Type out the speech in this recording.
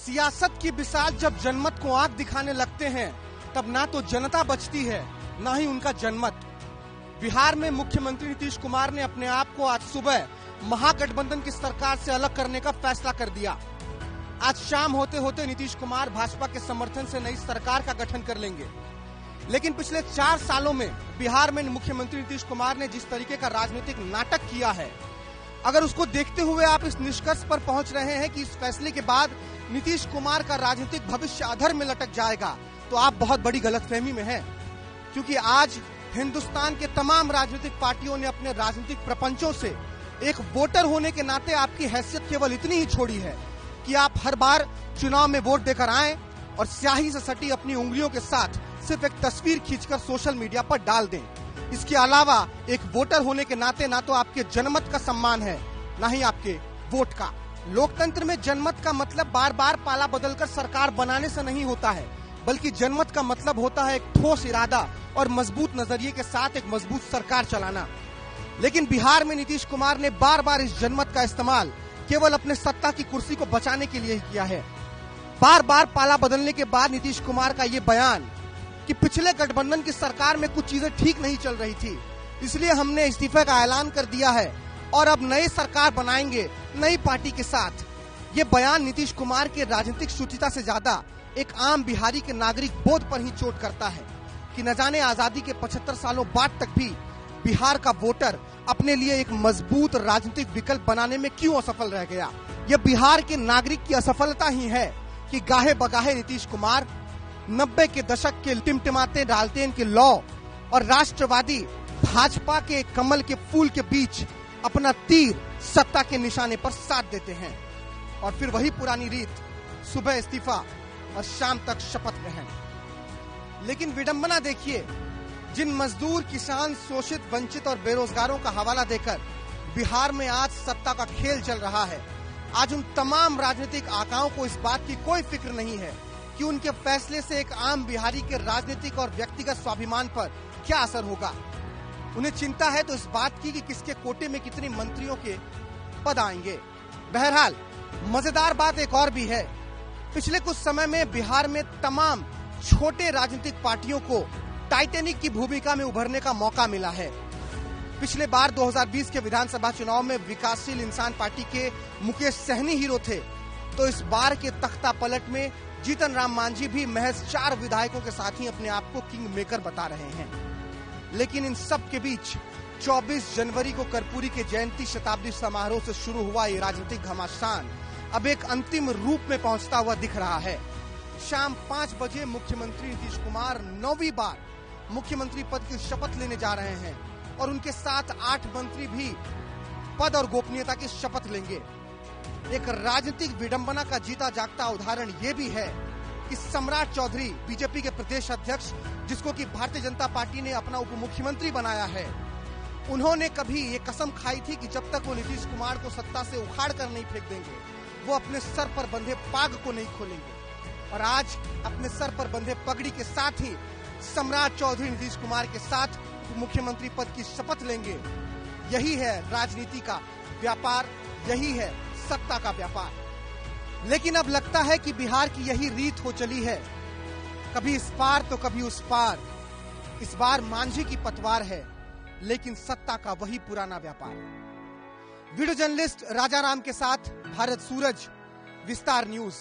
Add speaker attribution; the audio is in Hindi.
Speaker 1: सियासत की बिसात जब जनमत को आंख दिखाने लगते हैं तब ना तो जनता बचती है ना ही उनका जनमत। बिहार में मुख्यमंत्री नीतीश कुमार ने अपने आप को आज सुबह महागठबंधन की सरकार से अलग करने का फैसला कर दिया। आज शाम होते होते नीतीश कुमार भाजपा के समर्थन से नई सरकार का गठन कर लेंगे। लेकिन पिछले 4 सालों में बिहार में मुख्यमंत्री नीतीश कुमार ने जिस तरीके का राजनीतिक नाटक किया है, अगर उसको देखते हुए आप इस निष्कर्ष पर पहुंच रहे हैं कि इस फैसले के बाद नीतीश कुमार का राजनीतिक भविष्य अधर में लटक जाएगा, तो आप बहुत बड़ी गलतफहमी में हैं। क्योंकि आज हिंदुस्तान के तमाम राजनीतिक पार्टियों ने अपने राजनीतिक प्रपंचों से एक वोटर होने के नाते आपकी हैसियत केवल इतनी ही छोड़ी है कि आप हर बार चुनाव में वोट देकर आएं और स्याही से सटी अपनी उंगलियों के साथ सिर्फ एक तस्वीर खींचकर सोशल मीडिया पर डाल दें। इसके अलावा एक वोटर होने के नाते ना तो आपके जनमत का सम्मान है, ना ही आपके वोट का। लोकतंत्र में जनमत का मतलब बार बार पाला बदलकर सरकार बनाने से नहीं होता है, बल्कि जनमत का मतलब होता है एक ठोस इरादा और मजबूत नजरिए के साथ एक मजबूत सरकार चलाना। लेकिन बिहार में नीतीश कुमार ने बार बार इस जनमत का इस्तेमाल केवल अपने सत्ता की कुर्सी को बचाने के लिए ही किया है। बार बार पाला बदलने के बाद नीतीश कुमार का ये बयान कि पिछले गठबंधन की सरकार में कुछ चीजें ठीक नहीं चल रही थी, इसलिए हमने इस्तीफे का ऐलान कर दिया है और अब नई सरकार बनाएंगे नई पार्टी के साथ। ये बयान नीतीश कुमार के राजनीतिक शुचिता से ज्यादा एक आम बिहारी के नागरिक बोध पर ही चोट करता है कि न जाने आजादी के 75 सालों बाद तक भी बिहार का वोटर अपने लिए एक मजबूत राजनीतिक विकल्प बनाने में क्यों असफल रह गया। यह बिहार के नागरिक की असफलता ही है कि गाहे बगाहे नीतीश कुमार 90 के दशक के टिमटिमाते डालतेन के लौ और राष्ट्रवादी भाजपा के कमल के फूल के बीच अपना तीर सत्ता के निशाने पर साध देते हैं और फिर वही पुरानी रीत, सुबह इस्तीफा और शाम तक शपथ ग्रहण। लेकिन विडंबना देखिए, जिन मजदूर, किसान, शोषित, वंचित और बेरोजगारों का हवाला देकर बिहार में आज सत्ता का खेल चल रहा है, आज उन तमाम राजनीतिक आकाओं को इस बात की कोई फिक्र नहीं है कि उनके फैसले से एक आम बिहारी के राजनीतिक और व्यक्तिगत स्वाभिमान पर क्या असर होगा। उन्हें चिंता है तो इस बात की कि किसके कोटे में कितने मंत्रियों के पद आएंगे। बहरहाल मजेदार बात एक और भी है, पिछले कुछ समय में बिहार में तमाम छोटे राजनीतिक पार्टियों को टाइटैनिक की भूमिका में उभरने का मौका मिला है। पिछले बार 2020 के विधानसभा चुनाव में विकासशील इंसान पार्टी के मुकेश सहनी हीरो थे, तो इस बार के तख्ता पलट में जीतन राम मांझी भी महज 4 विधायकों के साथ ही अपने आप को किंग मेकर बता रहे हैं। लेकिन इन सब के बीच 24 जनवरी को कर्पूरी के जयंती शताब्दी समारोह से शुरू हुआ ये राजनीतिक घमासान अब एक अंतिम रूप में पहुंचता हुआ दिख रहा है। शाम 5 बजे मुख्यमंत्री नीतीश कुमार 9वीं बार मुख्यमंत्री पद की शपथ लेने जा रहे हैं और उनके साथ 8 मंत्री भी पद और गोपनीयता की शपथ लेंगे। एक राजनीतिक विडंबना का जीता जागता उदाहरण ये भी है कि सम्राट चौधरी, बीजेपी के प्रदेश अध्यक्ष, जिसको कि भारतीय जनता पार्टी ने अपना उप मुख्यमंत्री बनाया है, उन्होंने कभी ये कसम खाई थी कि जब तक वो नीतीश कुमार को सत्ता से उखाड़ कर नहीं फेंक देंगे, वो अपने सर पर बंधे पाग को नहीं खोलेंगे। और आज अपने सर पर बंधे पगड़ी के साथ ही सम्राट चौधरी नीतीश कुमार के साथ मुख्यमंत्री पद की शपथ लेंगे। यही है राजनीति का व्यापार, यही है सत्ता का व्यापार। लेकिन अब लगता है कि बिहार की यही रीत हो चली है, कभी इस पार तो कभी उस पार। इस बार मांझी की पतवार है, लेकिन सत्ता का वही पुराना व्यापार। वीडियो जर्नलिस्ट राजा राम के साथ भारत सूरज, विस्तार न्यूज।